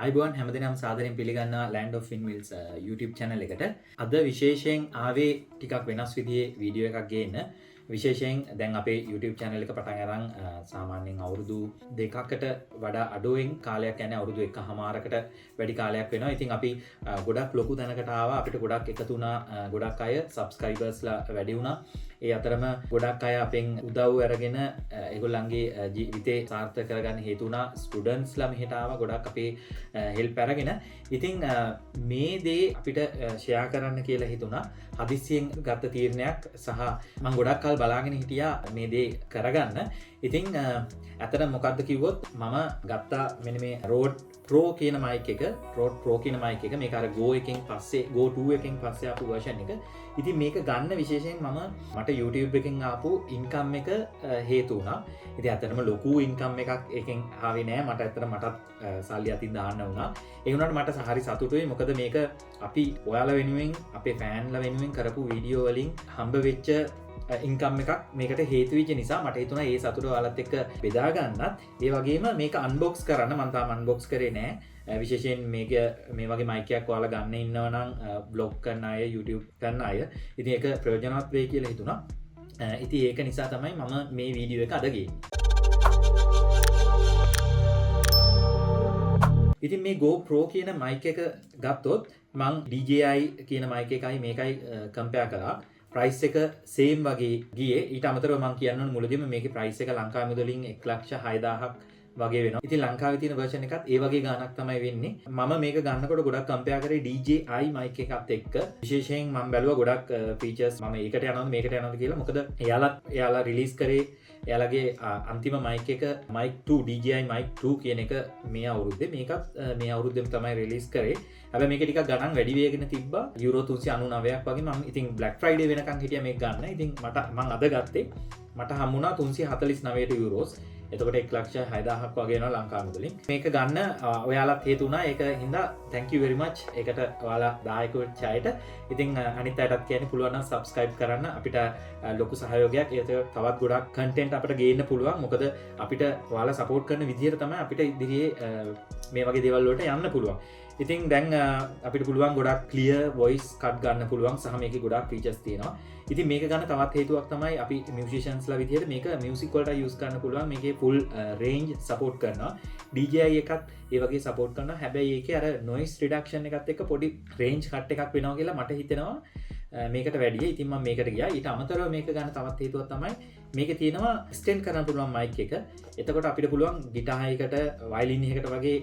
අයිබෝන් හැමදිනම් සාදරයෙන් පිළිගන්නවා Land of Windmills YouTube channel එකට. අද විශේෂයෙන් ආවේ ටිකක් වෙනස් විදිහේ වීඩියෝ එකක් ගේන්න. විශේෂයෙන් දැන් අපේ YouTube channel එක පටන් අරන් සාමාන්‍යයෙන් අවුරුදු දෙකකට වඩා අඩුවෙන් කාලයක් යන්නේ අවුරුදු එකහමාරකට වැඩි කාලයක් වෙනවා. ඉතින් අපි ගොඩක් ලොකු තැනකට ආවා. අපිට ගොඩක් එකතු වුණා. ගොඩක් අය subscribersලා වැඩි වුණා. ඒ අතරම ගොඩක් අය අපෙන් උදව් අරගෙන ඒගොල්ලන්ගේ ජීවිතේ සාර්ථක කරගන්න හේතු වුණා. ස්ටුඩන්ට්ස්ලා මෙහෙට ආවා. ගොඩක් අපේ හෙල්ප් අරගෙන. ඉතින් මේ දේ අපිට ෂෙයා කරන්න කියලා හිතුණා. හදිස්සියෙන් ගත්ත තීරණයක් සහ මම ගොඩක් කල් බලාගෙන හිටියා මේ දේ කරගන්න. ඉතින් ඇත්තට මොකක්ද කිව්වොත් මම ගත්තා මෙන්න මේ Rode Pro කියන mic එක. Rode Pro කියන mic එක. මේක අර Go එකෙන් පස්සේ Go 2 එකෙන් පස්සේ ආපු version එක. ඉතින් මේක ගන්න විශේෂයෙන් මට YouTube එකෙන් ආපු ඉන්කම් එක හේතු වුණා. ඉතින් ඇත්තටම ලොකු ඉන්කම් එකක් එකෙන් ආවේ නෑ. මටත් සල්ලි අතින් දාන්න වුණා. ඒ වුණාට මට හරි සතුටුයි. මොකද මේක අපි ඔයාලා වෙනුවෙන් අපේ ෆෑන්ලා වෙනුවෙන් කරපු වීඩියෝ වලින් හම්බ වෙච්ච ඉන්කම් එකක් මේකට හේතු වෙච්ච නිසා මට හිතුණා ඒ සතුට ඔයාලත් එක්ක බෙදා ගන්නත්. ඒ වගේම මේක අන්බොක්ස් කරන්න මම තාම අන්බොක්ස් කරේ නෑ. විශේෂයෙන් මේක මේ වගේ මයික් එකක් ඔයාලා ගන්න ඉන්නවා නම් බ්ලොග් කරන අය YouTube කරන අය ඉතින් ඒක ප්‍රයෝජනවත් වෙයි කියලා හිතුණා. ඉතින් ඒක නිසා තමයි මම මේ වීඩියෝ එක අද ගේන්නේ. ඉතින් මේ Go Pro කියන mic එක ගත්තොත් මං DJI කියන mic එකයි මේකයි කම්පෙයාර් කරා. ප්‍රයිස් එක සේම් වගේ ගියේ. ඊට අමතරව මම කියන්න ඕන මුලදීම මේකේ ප්‍රයිස් එක ලංකාවේ මුදලින් 1,06,000ක් වගේ වෙනවා. ඉතින් ලංකාවේ තියෙන version එකත් ඒ වගේ ගාණක් තමයි වෙන්නේ. මම මේක ගන්නකොට ගොඩක් කම්පෙයාර් කරේ DJI mic එකත් එක්ක. විශේෂයෙන් මම බැලුවා ගොඩක් features මම ඒකට යනවද මේකට යනවද කියලා. මොකද එයාලා රිලීස් කරේ එයාලගේ අන්තිම mic එක mic 2 DJI mic 2 කියන එක මේ අවුරුද්දේ. මේකත් මේ අවුරුද්දේම තමයි රිලීස් කරේ. හැබැයි මේක ටිකක් ගණන් වැඩි වෙගෙන තිබ්බා. යුරෝ 399ක් වගේ. මම ඉතින් Black Friday වෙනකන් හිටියා මේක ගන්න. ඉතින් මම අද ගත්තේ මට හම්බුණා 349ට යුරෝස්. එතකොට 1,06,000ක් වගේ වෙනවා ලංකා මුදලින්. මේක ගන්න ඔයාලත් හේතු වුණා. ඒක හින්දා thank you very much. ඒකට ඔයාලා දායක වෙච්ච අයට. ඉතින් අනිත් අයටත් කියන්න පුළුවන් නම් subscribe කරන්න. අපිට ලොකු සහයෝගයක්. ඒක තවත් ගොඩක් content අපිට ගේන්න පුළුවන්. මොකද අපිට ඔයාලා support කරන විදිහට තමයි අපිට ඉදිරියේ මේ වගේ දේවල් වලට යන්න පුළුවන්. ඉතින් දැන් අපිට පුළුවන් ගොඩක් clear voice cut ගන්න පුළුවන් සහ මේකේ ගොඩක් features තියෙනවා. ඉතින් මේක ගන්න තවත් හේතුවක් තමයි අපි musiciansලා විදිහට මේක music වලට use කරන්න පුළුවන්. මේකේ full range support කරනවා. DJI එකත් ඒ වගේ support කරනවා. හැබැයි ඒකේ අර noise reduction එකත් එක්ක පොඩි range cut එකක් වෙනවා කියලා මට හිතෙනවා. මේකට වැඩිය. ඉතින් මම මේකට ගියා. ඊට අමතරව මේක ගන්න තවත් හේතුවක් තමයි මේකේ තියෙනවා extend කරන්න පුළුවන් mic එක. එතකොට අපිට පුළුවන් guitar එකකට violin එකකට වගේ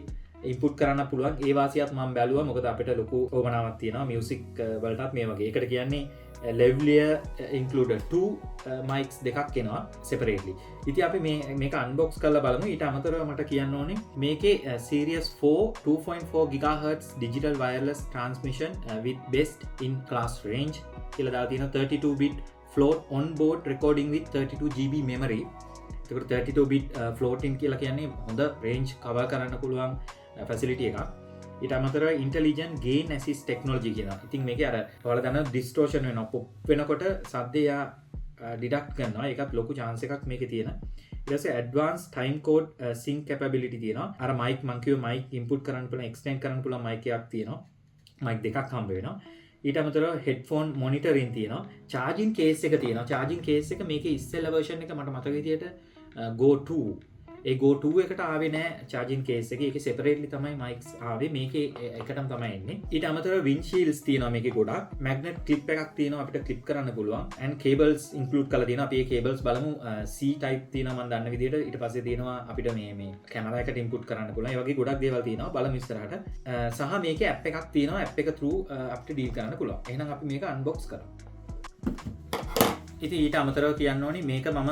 ඉන්පුට් කරන්න පුළුවන්. ඒ වාසියත් මම බැලුවා. මොකද අපිට ලොකු ඕමනාවක් තියෙනවා මියුසික් වලටත් මේ වගේ. ඒකට කියන්නේ lavalier included 2 mics දෙකක් එනවා separately. ඉතින් අපි මේක unbox කරලා බලමු. ඊට අමතරව මට කියන්න ඕනේ මේකේ Series 4 2.4 GHz digital wireless transmission with best in class range කියලා දාලා තියෙනවා. 32 bit float on board recording with 32 GB memory. ඒකට 32 bit floating කියලා කියන්නේ හොඳ range cover කරන්න පුළුවන් facility එකක්. ඊට අමතරව intelligent gain assist technology කියනවා. ඉතින් මේකේ අර ඔයාලා දන්නවා distortion වෙනවා. pop වෙනකොට සද්දය deduct කරනවා. ඒකත් ලොකු chance එකක් මේකේ තියෙන. ඊට පස්සේ advanced time code sync capability තියෙනවා. අර mic මං කිව්ව mic input කරන්න පුළුවන් extend කරන්න පුළුවන් mic එකක් තියෙනවා. mic දෙකක් හම්බ වෙනවා. ඊට අමතරව headphone monitoring තියෙනවා. charging case එක තියෙනවා. charging case එක මේකේ ඉස්සෙල්ලා version එක මට මතක විදියට Go 2 ඒ Go 2 එකට ආවේ නෑ charging case එක. ඒකේ separately තමයි mics ආවේ. මේකේ එකටම තමයි එන්නේ. ඊට අමතරව windshields තියෙනවා මේකේ ගොඩක්. magnet clip එකක් තියෙනවා අපිට clip කරන්න පුළුවන්. and cables include කරලා තියෙනවා. අපි මේ cables බලමු. C type තියෙනවා මම දන්න විදිහට. ඊට පස්සේ තියෙනවා අපිට මේ camera එකට input කරන්න පුළුවන්. ඒ වගේ ගොඩක් දේවල් තියෙනවා. බලමු ඉස්සරහට. සහ මේකේ app එකක් තියෙනවා. app එක through අපිට deal කරන්න පුළුවන්. එහෙනම් අපි මේක unbox කරමු. ඉතින් ඊට අමතරව කියන්න ඕනි මේක මම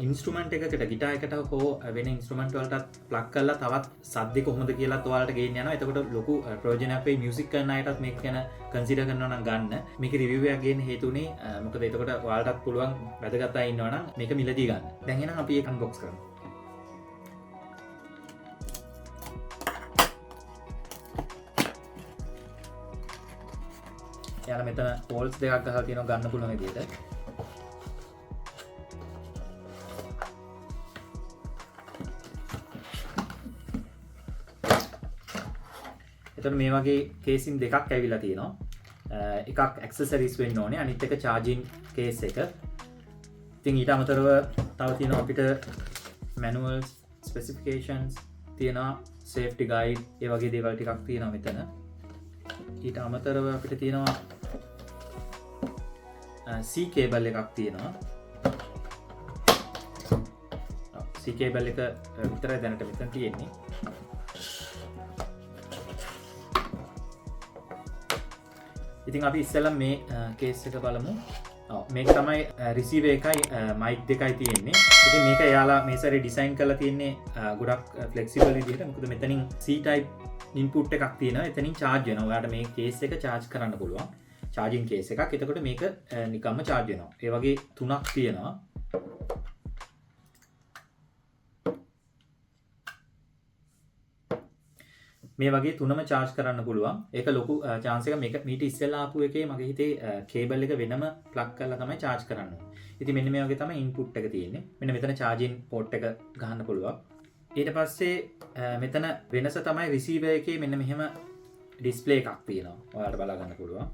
ඉන්ස්ට්‍රුමන්ට් එකකට ගිටාර් එකට හෝ වෙන ඉන්ස්ට්‍රුමන්ට් වලටත් ප්ලග් කරලා තවත් සද්ද කොහොමද කියලාත් ඔයාලට ගේන්න යනවා. එතකොට ලොකු ප්‍රයෝජනයක් වෙයි මියුසික් කරන අයටත් මේක ගැන කන්සිඩර් කරනවා නම් ගන්න. මේකේ රිවිව් එකක් ගේන්න හේතුනේ මොකද එතකොට ඔයාලටත් පුළුවන් වැදගත් අය ඉන්නවා නම් මේක මිලදී ගන්න. දැන් එහෙනම් අපි ඒක අන්බොක්ස් කරමු. යාලා මෙතන හෝල්ස් දෙකක් ගහලා තියෙනවා ගන්න පුළුවන් විදිහට. එතකොට මේ වගේ කේසින් දෙකක් ඇවිල්ලා තියෙනවා. එකක් ඇක්සසරිස් වෙන්න ඕනේ, අනිත් එක charging case එක. ඉතින් ඊට අමතරව තව තියෙනවා අපිට manual specifications තියෙනවා, safety guide, ඒ වගේ දේවල් ටිකක් තියෙනවා මෙතන. ඊට අමතරව අපිට තියෙනවා C cable එකක් තියෙනවා. C cable එක විතරයි දැනට මෙතන තියෙන්නේ. ඉතින් අපි ඉස්සෙල්ලා මේ කේස් එක බලමු. මේක තමයි රිසීවර් එකයි මයික් දෙකයි තියෙන්නේ. ඉතින් මේක එයාලා මේ සැරේ ඩිසයින් කරලා තියෙන්නේ ගොඩක් ෆ්ලෙක්සිබල් විදිහට. මොකද මෙතනින් C type ඉන්පුට් එකක් තියෙනවා. එතනින් charge වෙනවා. ඔයාලට මේ කේස් එක charge කරන්න පුළුවන්. charging case එකක්. එතකොට මේක නිකම්ම charge වෙනවා. ඒ වගේ තුනක් තියෙනවා. මේ වගේ තුනම charge කරන්න පුළුවන්. ඒක ලොකු chance එකක්. මේක මීට ඉස්සෙල්ලා ආපු එකේ මගේ හිතේ cable එක වෙනම plug කරලා තමයි charge කරන්න ඕනේ. ඉතින් මෙන්න මේ වගේ තමයි input එක තියෙන්නේ. මෙන්න මෙතන charging port එක ගහන්න පුළුවන්. ඊට පස්සේ මෙතන වෙනස තමයි receiver එකේ මෙන්න මෙහෙම display එකක් තියෙනවා. ඔයාලට බලා ගන්න පුළුවන්.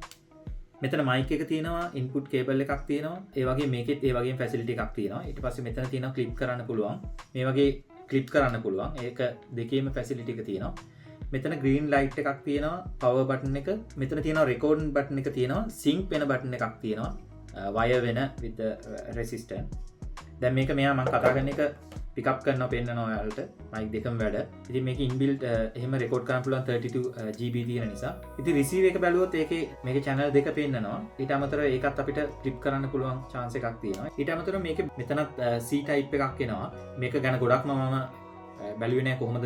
මෙතන mic එක තියෙනවා, input cable එකක් තියෙනවා. ඒ වගේ මේකෙත් ඒ වගේම facility එකක් තියෙනවා. ඊට පස්සේ මෙතන තියෙනවා clip කරන්න පුළුවන්. මේ වගේ clip කරන්න පුළුවන්. ඒක දෙකේම facility එක තියෙනවා. මෙතන green light එකක් තියෙනවා, power button එක. මෙතන තියෙනවා record button එක තියෙනවා, sync වෙන button එකක් තියෙනවා, wire වෙන with the resistor. දැන් මේක මෙයා මම කතා කරන එක pick up කරනවා පෙන්නනවා ඔයාලට. mic දෙකම වැඩ. ඉතින් මේක inbuilt එහෙම record කරන්න පුළුවන් 32 GB තියෙන නිසා. ඉතින් receive එක බැලුවොත් මේකේ channel දෙක පෙන්නනවා. ඊට අමතරව ඒකත් අපිට flip කරන්න පුළුවන් chance එකක් තියෙනවා. ඊට අමතරව මේකේ මෙතනත් C type එකක් එනවා. මේක ගැන ගොඩක්ම මම බැලුවේ නෑ කොහොමද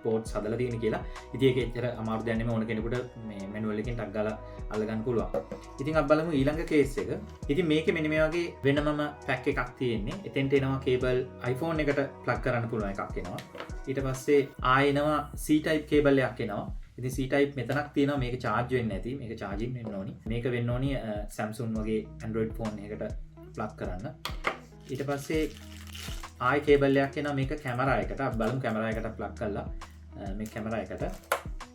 පෝට්ස් හදලා තියෙන්නේ කියලා. ඉතින් ඒක එච්චර අමාරු දෙයක් නෙමෙයි, ඕන කෙනෙකුට මේ මැනුවල් එකෙන් ටක් ගාලා අල්ලගන්න පුළුවන්. ඉතින් අපි බලමු ඊළඟ කේස් එක. ඉතින් මේකේ මෙන්න මේ වගේ වෙනමම පැක් එකක් තියෙන්නේ. එතෙන්ට එනවා කේබල් iPhone එකට ප්ලග් කරන්න පුළුවන් එකක් එනවා. ඊට පස්සේ ආයෙ එනවා C type කේබල් එකක් එනවා. ඉතින් C type මෙතනක් තියෙනවා. මේක charge වෙන්නේ නැති. මේක charging වෙන්න ඕනි. මේක වෙන්න ඕනි Samsung වගේ Android phone එකකට ප්ලග් කරන්න. ඊට පස්සේ ආයි කේබල් එකක් එනවා මේක කැමරා එකට. අපි බලමු කැමරා එකට ප්ලග් කරලා මේ කැමරා එකට.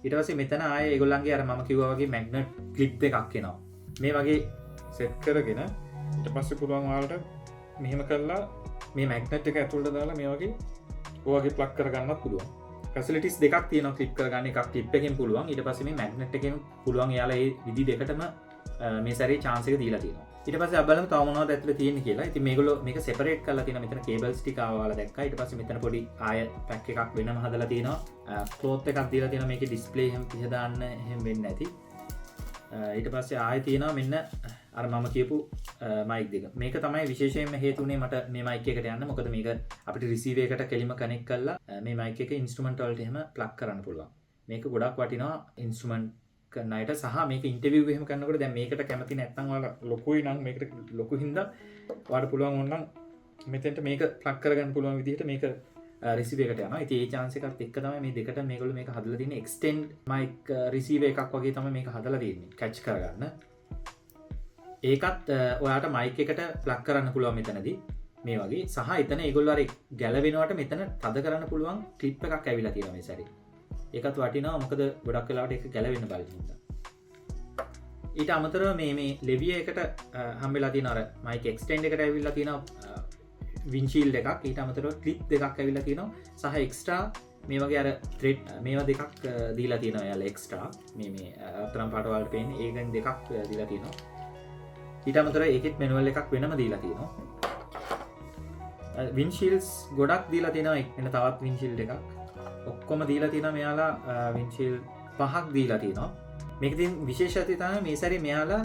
ඊට පස්සේ මෙතන ආයේ ඒගොල්ලන්ගේ අර මම කිව්වා වගේ මැග්නට් ක්ලිප් එකක් එනවා. මේ වගේ සෙට් කරගෙන ඊට පස්සේ පුළුවන් ඔයාලට මෙහෙම කරලා මේ මැග්නට් එක ඇතුළට දාලා මේ වගේ ඔයගේ ප්ලග් කරගන්නත් පුළුවන්. ෆැසිලිටිස් දෙකක් තියෙනවා ක්ලිප් කරගන්න. එකක් ක්ලිප් එකෙන් පුළුවන්. ඊට පස්සේ මේ මැග්නට් එකෙන් පුළුවන්. එයාලා මේ විදි දෙකටම මේ සැරේ chance එක දීලා තියෙනවා. ඊට පස්සේ අපි බලමු තව මොනවද ඇතුලේ තියෙන්නේ කියලා. ඉතින් මේගොල්ලෝ මේක separate කරලා තියෙනවා. මෙතන cables ටික ආවලා දැක්කා. ඊට පස්සේ මෙතන පොඩි ආය pack එකක් වෙනම හදලා තියෙනවා. cloth එකක් දීලා තියෙනවා. මේකේ display එහෙම පිහ දාන්න එහෙම වෙන්නේ නැති. ඊට පස්සේ ආයෙ තියෙනවා මෙන්න අර මම කියපු mic දෙක. මේක තමයි විශේෂයෙන්ම හේතුනේ මට මේ mic එකට යන්න. මොකද මේක අපිට receiver එකට කෙලිම connect කරලා මේ mic එක instrument වලට එහෙම plug කරන්න පුළුවන්. මේක ගොඩක් වටිනවා instrument කරන අයට සහ මේක ඉන්ටර්විව් එහෙම කරනකොට දැන් මේකට කැමති නැත්නම් ඔයාලා ලොකුයි නම් මේකට ලොකු හින්දා ඔයාලට පුළුවන් ඕනනම් මෙතෙන්ට මේක ප්ලග් කරගන්න පුළුවන් විදිහට මේක රිසීවර් එකට යනවා. ඉතින් ඒ chance එකත් එක්ක තමයි මේ දෙකට මේගොල්ලෝ මේක හදලා තියෙන්නේ. extend mic receiver එකක් වගේ තමයි මේක හදලා තියෙන්නේ catch කරගන්න. ඒකත් ඔයාලට mic එකට ප්ලග් කරන්න පුළුවන් මෙතනදී මේ වගේ. සහ එතන ඒගොල්ලෝ අර ගැලවෙනවට මෙතන තද කරන්න පුළුවන් ක්ලිප් එකක් ඇවිල්ලා තියෙනවා මේ සැරේ. ඒකත් වටිනවා මොකද ගොඩක් වෙලාවට ඒක ගැලවෙන්න බලන හින්දා. ඊට අමතරව මේ ලෙවිය එකට හම්බෙලා තියෙන අර mic extend එකට ඇවිල්ලා තියෙනවා windshield එකක්. ඊට අමතරව clip දෙකක් ඇවිල්ලා තියෙනවා සහ extra මේ වගේ අර thread මේවා දෙකක් දීලා තියෙනවා යාලා extra. මේ අතරම් පාට වලට පේන්නේ ඒකෙන් දෙකක් දීලා තියෙනවා. ඊට අමතරව ඒකෙත් manual එකක් වෙනම දීලා තියෙනවා. windshields ගොඩක් දීලා තියෙනවා. එන්න තවත් windshield එකක් ඔක්කොම දීලා තියෙනවා. මෙයාලා windshield 5ක් දීලා තියෙනවා. මේක තියෙන විශේෂත්වය තමයි මේ සැරේ මෙයාලා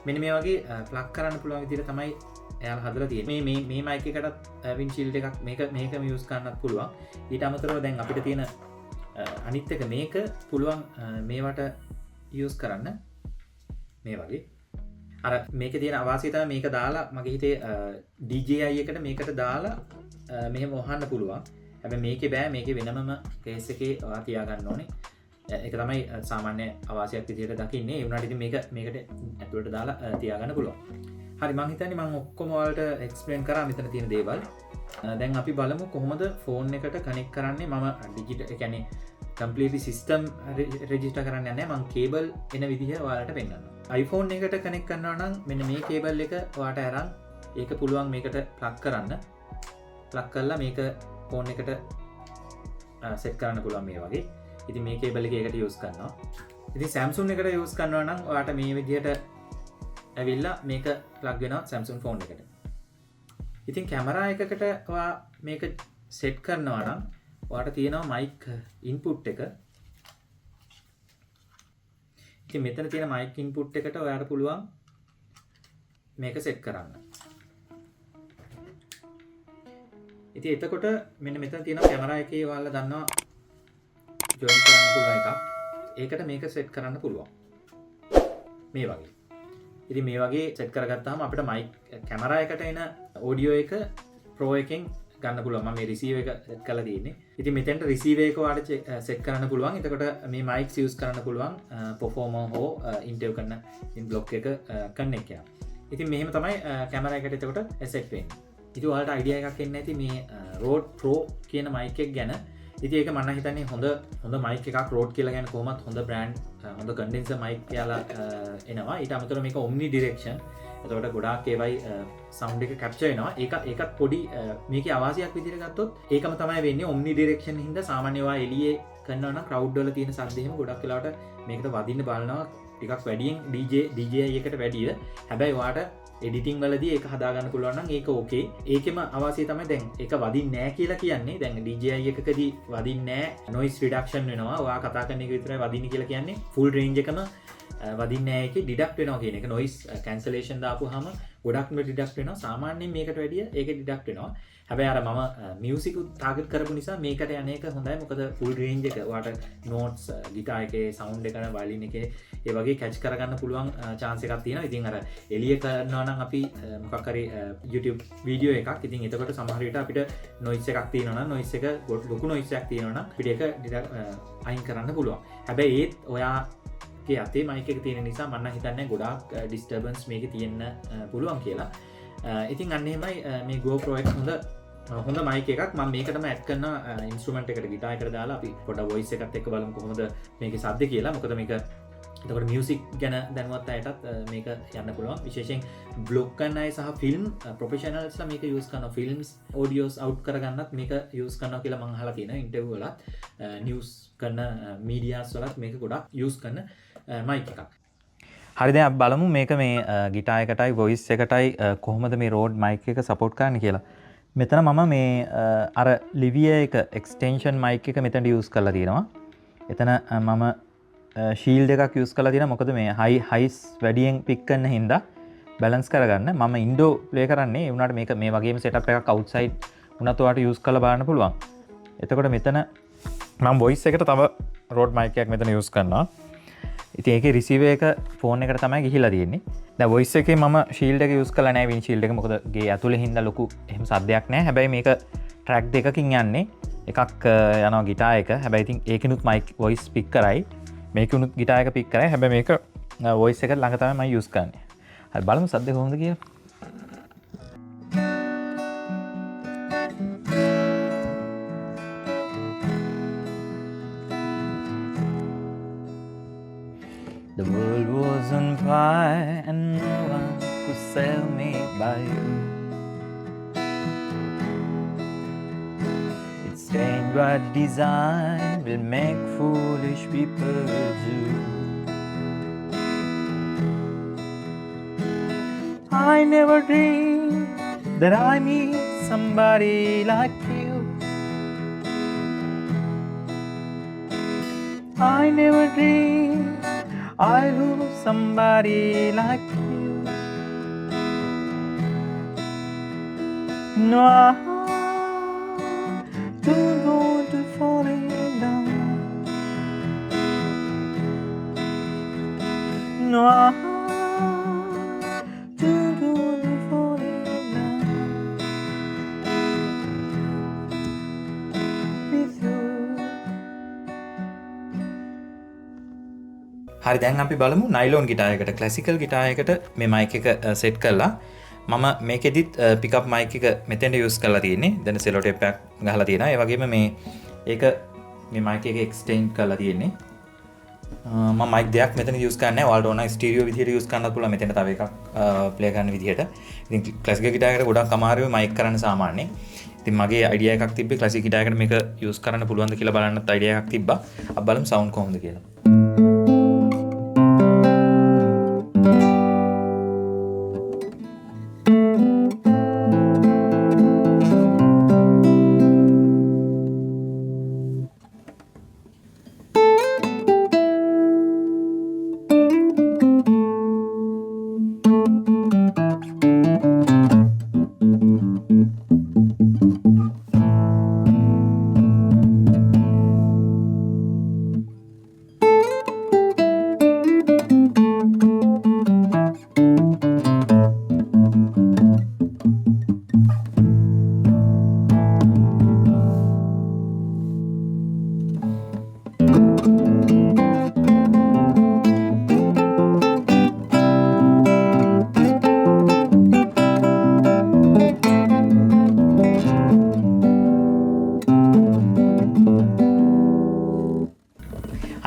මෙන්න මේ වගේ ප්ලග් කරන්න පුළුවන් විදිහට තමයි එයාලා හදලා තියෙන්නේ. මේ mic එකටත් windshield එකක් මේකම use කරන්නත් පුළුවන්. ඊට අමතරව දැන් අපිට තියෙන අනිත් එක මේක පුළුවන් මේවට use කරන්න මේ වගේ. අර මේකේ තියෙන අවාසිය තමයි මේක දාලා මගේ හිතේ DJI එකට මේකට දාලා මෙහෙම වහන්න පුළුවන්. හැබැයි මේකේ බෑ. මේකේ වෙනමම කේස් එකේ ඔයා තියාගන්න ඕනේ. ඒක තමයි සාමාන්‍ය අවාසියක් විදිහට දකින්නේ. ඒ වුණාට ඉතින් මේකට ඇතුළට දාලා තියාගන්න පුළුවන්. හරි මම හිතන්නේ මම ඔක්කොම ඔයාලට එක්ස්ප්ලেইন කරා මෙතන තියෙන දේවල්. දැන් අපි බලමු කොහොමද ෆෝන් එකට කනෙක්ට් කරන්නේ. මම ඩිජිටල් ඒ කියන්නේ කම්ප්ලීට්ලි සිස්ටම් රෙජිස්ටර් කරන්න යන්නේ මම කේබල් එන විදිහ ඔයාලට පෙන්නනවා iPhone එකට කනෙක්ට් කරනවා නම් මෙන්න මේ කේබල් එක ඔයාලට අරන් ඒක පුළුවන් මේකට ප්ලග් කරන්න ප්ලග් කරලා මේක ෆෝන් එකට සෙට් කරන්න පුළුවන් මේ වගේ ඉතින් මේ කේබල් එක ඒකට යූස් කරනවා ඉතින් Samsung එකට යූස් කරනවා නම් ඔයාලට මේ විදිහට ඇවිල්ලා මේක ප්ලග් වෙනවා Samsung ෆෝන් එකට ඉතින් කැමරා එකකට ඔයා මේක සෙට් කරනවා නම් ඔයාලට තියෙනවා මයික් ඉන්පුට් එක ඉතින් මෙතන තියෙන මයික් ඉන්පුට් එකට ඔයාලට පුළුවන් මේක සෙට් කරන්න ඉතින් එතකොට මෙන්න මෙතන තියෙන කැමරා එකේ ඔයාලා දන්නවා ජොයින් කරන්න පුළුවන් එකක්. ඒකට මේක සෙට් කරන්න පුළුවන්. මේ වගේ. ඉතින් මේ වගේ සෙට් කරගත්තාම අපිට මයික් කැමරා එකට එන ඔඩියෝ එක Pro එකෙන් ගන්න පුළුවන්. මම මේ රිසීවර් එක සෙට් කරලා තියෙන්නේ. ඉතින් මෙතෙන්ට රිසීවර් එක ඔයාලට සෙට් කරන්න පුළුවන්. එතකොට මේ මයික්ස් යූස් කරන්න පුළුවන් performer හෝ ඉන්ටර්වයුව කරන ඉන් බ්ලොක් එක කනෙක්ට් කරනවා. ඉතින් මෙහෙම තමයි කැමරා එකට එතකොට සෙට් වෙන්නේ. ඉතින් ඔයාලට අයිඩියා එකක් එන්නේ නැති මේ Rode Pro කියන මයික් එක ගැන. ඉතින් ඒක මම හිතන්නේ හොඳ මයික් එකක් Rode කියලා කියන්නේ කොහොමත් හොඳ බ්‍රෑන්ඩ් හොඳ කන්ඩෙන්සර් මයික් කියලා එනවා. ඊට අමතරව මේක omni direction. එතකොට ගොඩාක් ඒවයි සවුන්ඩ් එක කැප්චර් වෙනවා. ඒකත් පොඩි මේකේ අවාසියක් විදිහට ගත්තොත් ඒකම තමයි වෙන්නේ omni direction හින්දා සාමාන්‍ය ඒවා එළියේ කරනවා නම් crowd වල තියෙන සද්ද එහෙම ගොඩක් වෙලාවට මේකට වදින්න බලනවා ටිකක් වැඩියෙන් DJI එකට වැඩිය. හැබැයි ඔයාට එඩිටිං වලදී ඒක හදාගන්න පුළුවන් නම් ඒක ඕකේ. ඒකෙම අවාසිය තමයි දැන් ඒක වදින්නේ නැහැ කියලා කියන්නේ. දැන් DJI එකකදී වදින්නේ නැහැ noise reduction වෙනවා. ඔයා කතා කරන එක විතරයි වදින්නේ කියලා කියන්නේ. full range එකම වදින්නේ නැහැ ඒකේ deduct වෙනවා කියන එක. noise cancellation දාපුවාම ගොඩක්ම deduct වෙනවා. සාමාන්‍යයෙන් මේකට වැඩිය ඒක deduct වෙනවා. හැබැයි අර මම මියුසික් ටාගට් කරපු නිසා මේකට යන්නේක හොඳයි. මොකද full range එක ඔයාලට notes ගිටාර් එකේ sound එක කරන violin එකේ ඒ වගේ catch කරගන්න පුළුවන් chance එකක් තියෙනවා. ඉතින් අර එළිය කරනවා නම් අපි මොකක් හරි YouTube වීඩියෝ එකක්. ඉතින් එතකොට සමහර විට අපිට noise එකක් තියෙනවා නම් noise එක ලොකු noise එකක් තියෙනවා නම් අපිට ඒක අයින් කරන්න පුළුවන්. හැබැයි ඒත් ඔයාගේ අතේ mic එක තියෙන නිසා මම හිතන්නේ ගොඩාක් disturbance මේකේ තියෙන්න පුළුවන් කියලා. ඉතින් අන්න එහෙමයි මේ GoPro එක හොඳ මයික් එකක්. මම මේකටම ඇඩ් කරන ඉන්ස්ට්‍රුමන්ට් එකට ගිටාර් එකට දාලා අපි පොඩ වොයිස් එකත් එක්ක බලමු කොහොමද මේකේ ශබ්ද කියලා. මොකද මේක එතකොට මියුසික් ගැන දැනුවත් අයටත් මේක යන්න පුළුවන්. විශේෂයෙන් බ්ලොග් කරන අය සහ ෆිල්ම් ප්‍රොෆෙෂනල්ස්ලා මේක යූස් කරනවා. ෆිල්ම්ස් ඔඩියෝස් අවුට් කරගන්නත් මේක යූස් කරනවා කියලා මම අහලා තියෙනවා ඉන්ටර්විව් වලත්. නිවුස් කරන මීඩියාස් වලත් මේක ගොඩක් යූස් කරන මයික් එකක්. හරි දැන් අපි බලමු මේක මේ ගිටාර් එකටයි වොයිස් එකටයි කොහොමද මේ Rode mic එක support කරන්නේ කියලා. මෙතන මම මේ අර Livia එක extension mic එක මෙතනට use කරලා තියෙනවා. එතන මම shield එකක් use කරලා තියෙනවා. මොකද මේ highs වැඩියෙන් pick කරන හින්දා balance කරගන්න. මම ඉන්ඩෝ play කරන්නේ. ඒ වුණාට මේක මේ වගේම setup එකක් outside උනත් ඔයාලට use කරලා බලන්න පුළුවන්. එතකොට මෙතන මම voice එකට තව Rode mic එකක් මෙතන use කරනවා. ඉතින් ඒකේ රිසීවර් එක ෆෝන් එකට තමයි ගිහිලා තියෙන්නේ. දැන් වොයිස් එකේ මම ෂීල්ඩ් එක යූස් කරලා නැහැ වින්ෂීල්ඩ් එක. මොකද ගේ ඇතුලේ හින්දා ලොකු එහෙම සද්දයක් නැහැ. හැබැයි මේක ට්‍රැක් දෙකකින් යන්නේ. එකක් යනවා ගිටාර් එක. හැබැයි ඉතින් ඒකිනුත් මයික් වොයිස් පික් කරයි. මේකිනුත් ගිටාර් එක පික් කරයි. හැබැයි මේක වොයිස් එක ළඟ තමයි මම යූස් කරන්නේ. හරි බලමු සද්ද කොහොමද කියලා. The world was on fire and no one could sell me by you. It's strange what design will make foolish people do. I never dreamed that I meet somebody like you. I never dreamed I love somebody like you. No, I don't want to fall in love. No, I don't want to fall in love with you. හරි දැන් අපි බලමු nylon guitar එකට classical guitar එකට මේ mic එක set කරලා මම මේකෙදිත් පිකප් මයික් එක මෙතෙන්ට යූස් කරලා තියෙන්නේ. දැන් සෙලෝ ටේප් එකක් ගහලා තියෙනවා. ඒ වගේම මේ ඒක මේ මයික් එක එක්ස්ටෙන්ඩ් කරලා තියෙන්නේ. මම මයික් දෙයක් මෙතන යූස් කරන්නේ නැහැ. ඔයාලට ඕන ස්ටීරියෝ විදිහට යූස් කරන්නත් පුළුවන්. මෙතන තව එකක් ප්ලේ කරන්න විදිහට. ඉතින් ක්ලාසිකල් ගිටාර් එකට ගොඩක් අමාරුයි මයික් කරන්න සාමාන්‍යයෙන්. ඉතින් මගේ අයිඩියා එකක් තිබ්බේ ක්ලාසිකල් ගිටාර් එකට මේක යූස් කරන්න පුළුවන්ද කියලා බලන්නත් අයිඩියා එකක් තිබ්බා. අපි බලමු සවුන්ඩ් කොහොමද කියලා.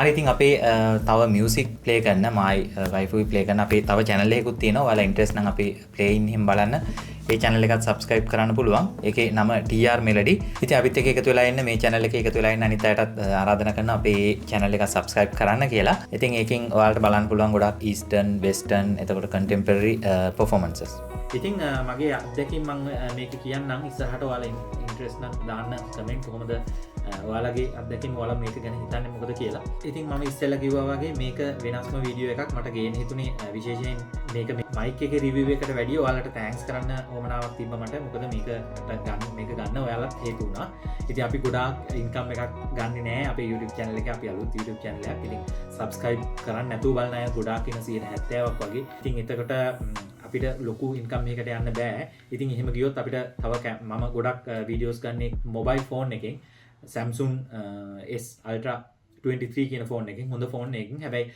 හරි ඉතින් අපේ තව මියුසික් ප්ලේ කරන්න මයි වයිෆුයි ප්ලේ කරන අපේ තව channel එකකුත් තියෙනවා. ඔයාලා ඉන්ට්‍රෙස්ට් නම් අපේ ප්ලේයින් එහෙම බලන්න. ඒ channel එකත් subscribe කරන්න පුළුවන්. ඒකේ නම TR Melody. ඉතින් අපිත් එක්ක එකතු වෙලා ඉන්න මේ channel එකේ එකතු වෙලා ඉන්න අනිත් අයටත් ආරාධනා කරනවා අපේ channel එක subscribe කරන්න කියලා. ඉතින් ඒකෙන් ඔයාලට බලන්න පුළුවන් ගොඩක් eastern, western, එතකොට contemporary performances. ඉතින් මගේ අත්දැකීම් මම මේක කියන්නම්. ඉස්සරහට ඔයාලා ඉන්ට්‍රෙස්ට් නම් දාන්න කමෙන්ට් කොහොමද ඔයාලගේ අත්දැකීම් ඔයාලා මේක ගැන හිතන්නේ මොකද කියලා. ඉතින් මම ඉස්සෙල්ලා කිව්වා වගේ මේක වෙනස්ම වීඩියෝ එකක් මට ගේන්න හිතුනේ විශේෂයෙන් මේක මයික් එකේ රිවිව් එකට වැඩිය ඔයාලට තෑන්ක්ස් කරන්න ඕමනාවක් තිබ්බ මට. මොකද මේක ගන්න ඔයාලත් හේතු වුණා. ඉතින් අපි ගොඩාක් ඉන්කම් එකක් ගන්නෙ නෑ අපේ YouTube channel එකේ. අපි අලුත් YouTube channel එකක්. ඉතින් subscribe කරන්න නැතුව බලන අය ගොඩාක් ඉන්න 70%ක් වගේ. ඉතින් එතකොට අපිට ලොකු ඉන්කම් එකකට යන්න බෑ. ඉතින් එහෙම ගියොත් අපිට තව මම ගොඩක් වීඩියෝස් ගන්නේ මොබයිල් ෆෝන් එකෙන්. Samsung S Ultra 23 කියන ෆෝන් එකෙන්, හොඳ ෆෝන් එකකින්. හැබැයි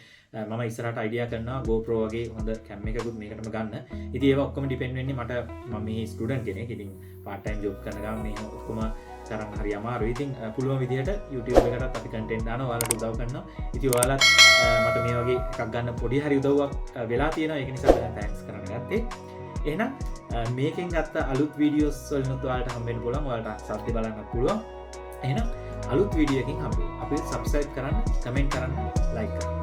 මම ඉස්සරහට අයිඩියා කරනවා GoPro වගේ හොඳ කැම් එකකුත් මේකටම ගන්න. ඉතින් ඒවා ඔක්කොම ඩිපෙන්ඩ් වෙන්නේ මම මේ ස්ටුඩන්ට් කෙනෙක්. ඉතින් part time job කරන ගමන් මේ ඔක්කොම කරන්න හරි අමාරුයි. ඉතින් පුළුවන් විදිහට YouTube එකටත් අපි content දානවා. ඔයාලට උදව් කරනවා. ඉතින් ඔයාලත් මට මේ වගේ එකක් ගන්න පොඩි හරි උදව්වක් වෙලා තියෙනවා. ඒක නිසා මම thanks කරන්න ගත්තේ. එහෙනම් මේකෙන් ගත්ත අලුත් වීඩියෝස් වලිනුත් ඔයාලට හම්බෙන්න පුළුවන්. ඔයාලට සබ්ද බලන්න පුළුවන්. එහෙනම් අලුත් වීඩියෝ එකකින් හම්බෙමු. අපි subscribe කරන්න, comment කරන්න, like කරන්න.